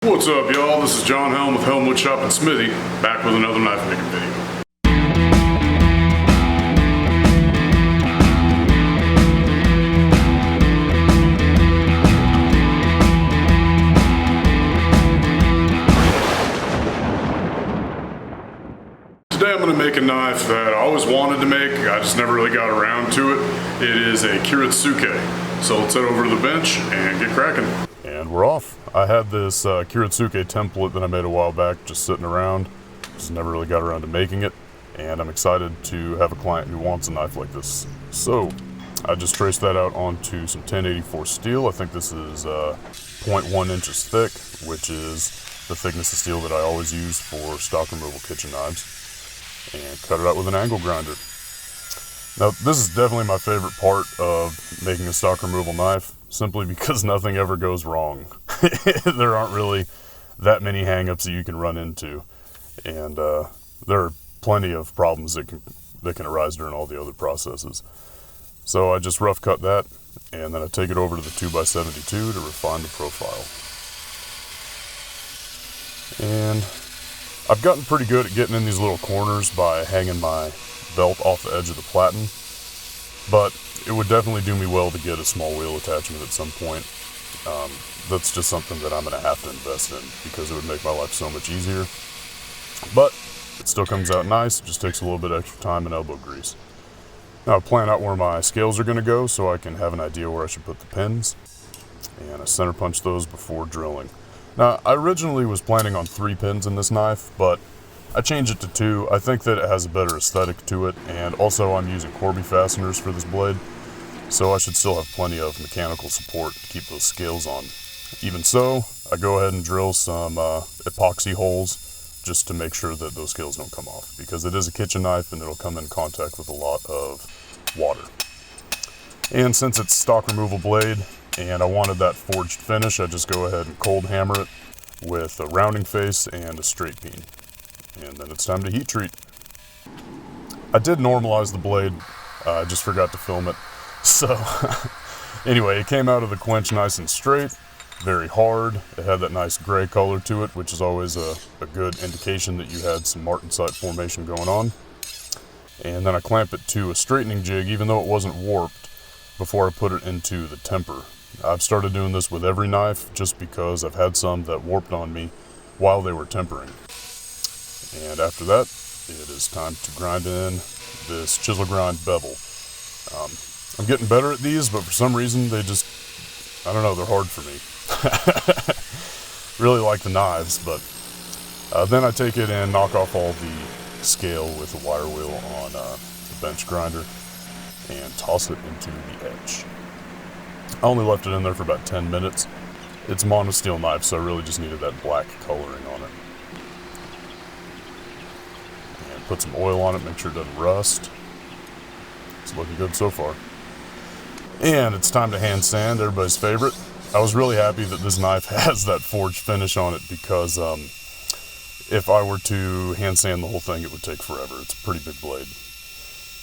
What's up, y'all? This is John Helm with Helm, Woodshop, and Smithy, back with another knife making video. Today I'm going to make a knife that I always wanted to make, I just never really got around to it. It is a Kiritsuke. So let's head over to the bench and get cracking. And we're off. I had this Kiritsuke template that I made a while back just sitting around. Just never really got around to making it. And I'm excited to have a client who wants a knife like this. So I just traced that out onto some 1084 steel. I think this is 0.1 inches thick, which is the thickness of steel that I always use for stock removal kitchen knives. And cut it out with an angle grinder. Now, this is definitely my favorite part of making a stock removal knife, simply because nothing ever goes wrong. There aren't really that many hang-ups that you can run into, and there are plenty of problems that can arise during all the other processes. So I just rough cut that, and then I take it over to the 2x72 to refine the profile. And I've gotten pretty good at getting in these little corners by hanging my belt off the edge of the platen, but it would definitely do me well to get a small wheel attachment at some point. That's just something that I'm going to have to invest in because it would make my life so much easier. But it still comes out nice, it just takes a little bit extra time and elbow grease. Now I plan out where my scales are going to go so I can have an idea where I should put the pins, and I center punch those before drilling. Now, I originally was planning on 3 pins in this knife, but I changed it to 2. I think that it has a better aesthetic to it, and also I'm using Corby fasteners for this blade, so I should still have plenty of mechanical support to keep those scales on. Even so, I go ahead and drill some epoxy holes just to make sure that those scales don't come off, because it is a kitchen knife and it'll come in contact with a lot of water. And since it's stock removal blade, and I wanted that forged finish, I just go ahead and cold hammer it with a rounding face and a straight peen. And then it's time to heat treat. I did normalize the blade, I just forgot to film it. So anyway, it came out of the quench nice and straight, very hard. It had that nice gray color to it, which is always a good indication that you had some martensite formation going on. And then I clamp it to a straightening jig, even though it wasn't warped, before I put it into the temper. I've started doing this with every knife just because I've had some that warped on me while they were tempering. And after that, it is time to grind in this chisel grind bevel. I'm getting better at these, but for some reason they just, I don't know, they're hard for me. Really like the knives, but then I take it and knock off all the scale with a wire wheel on the bench grinder and toss it into the edge. I only left it in there for about 10 minutes. It's a monosteel knife, so I really just needed that black coloring on it. And put some oil on it, make sure it doesn't rust. It's looking good so far. And it's time to hand sand, everybody's favorite. I was really happy that this knife has that forged finish on it because if I were to hand sand the whole thing, it would take forever. It's a pretty big blade.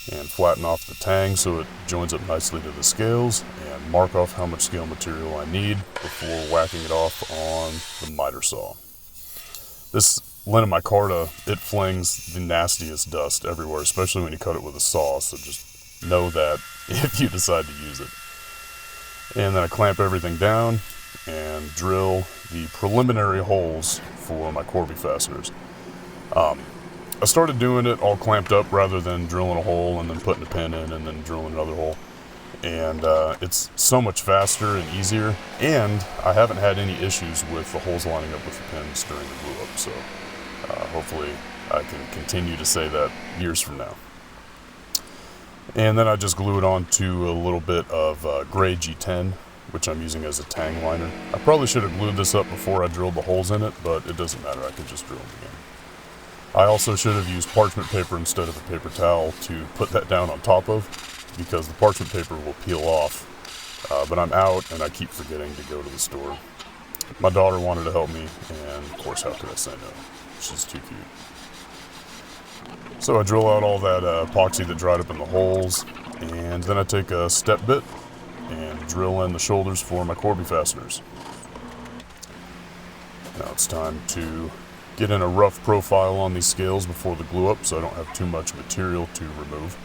And flatten off the tang so it joins up nicely to the scales, and mark off how much scale material I need before whacking it off on the miter saw. This Linna micarta, it flings the nastiest dust everywhere, especially when you cut it with a saw, so just know that if you decide to use it. And then I clamp everything down and drill the preliminary holes for my Corby fasteners. I started doing it all clamped up rather than drilling a hole and then putting a pin in and then drilling another hole. And it's so much faster and easier, and I haven't had any issues with the holes lining up with the pins during the glue up, so hopefully I can continue to say that years from now. And then I just glue it onto a little bit of gray G10, which I'm using as a tang liner. I probably should have glued this up before I drilled the holes in it, but it doesn't matter, I can just drill them again. I also should have used parchment paper instead of a paper towel to put that down on top of, because the parchment paper will peel off, but I'm out and I keep forgetting to go to the store. My daughter wanted to help me, and of course, how could I say no? She's too cute. So I drill out all that epoxy that dried up in the holes, and then I take a step bit and drill in the shoulders for my Corby fasteners. Now it's time to get in a rough profile on these scales before the glue up so I don't have too much material to remove.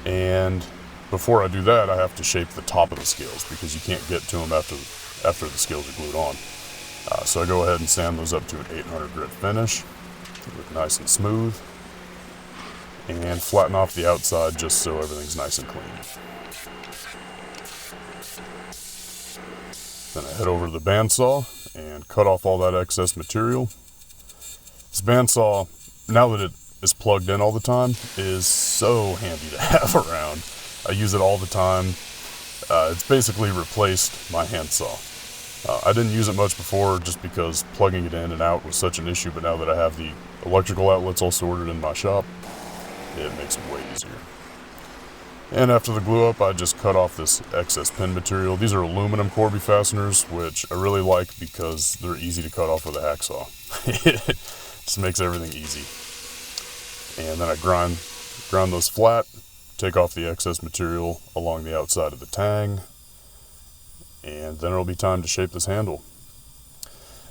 And before I do that, I have to shape the top of the scales because you can't get to them after the scales are glued on. So I go ahead and sand those up to an 800 grit finish, look nice and smooth, and flatten off the outside just so everything's nice and clean. Then I head over to the bandsaw and cut off all that excess material. This bandsaw, now that it is plugged in all the time, is so handy to have around. I use it all the time. It's basically replaced my handsaw. I didn't use it much before just because plugging it in and out was such an issue, but now that I have the electrical outlets all sorted in my shop, it makes it way easier. And after the glue up, I just cut off this excess pin material. These are aluminum Corby fasteners, which I really like because they're easy to cut off with a hacksaw. It just makes everything easy. And then I grind those flat, take off the excess material along the outside of the tang, and then it'll be time to shape this handle.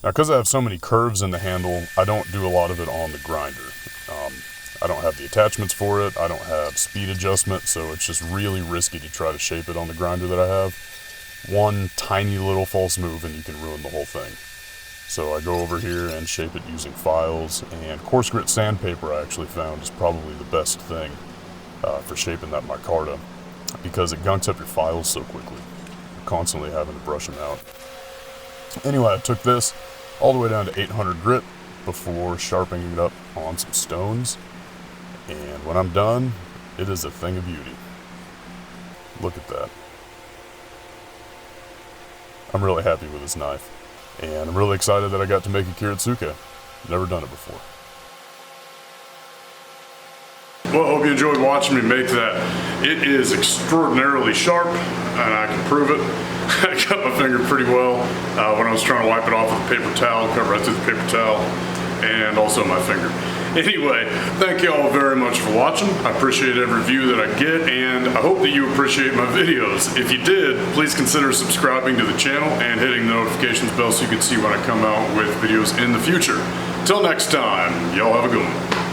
Now, because I have so many curves in the handle, I don't do a lot of it on the grinder. I don't have the attachments for it, I don't have speed adjustment, so it's just really risky to try to shape it on the grinder that I have. One tiny little false move and you can ruin the whole thing. So I go over here and shape it using files, and coarse grit sandpaper I actually found is probably the best thing for shaping that micarta, because it gunks up your files so quickly. You're constantly having to brush them out. Anyway, I took this all the way down to 800 grit before sharpening it up on some stones. And when I'm done, it is a thing of beauty. Look at that. I'm really happy with this knife. And I'm really excited that I got to make a Kiritsuke. Never done it before. Well, I hope you enjoyed watching me make that. It is extraordinarily sharp, and I can prove it. I cut my finger pretty well when I was trying to wipe it off with a paper towel, cut right through the paper towel, and also my finger. Anyway, thank you all very much for watching. I appreciate every view that I get, and I hope that you appreciate my videos. If you did, please consider subscribing to the channel and hitting the notifications bell so you can see when I come out with videos in the future. Till next time, y'all have a good one.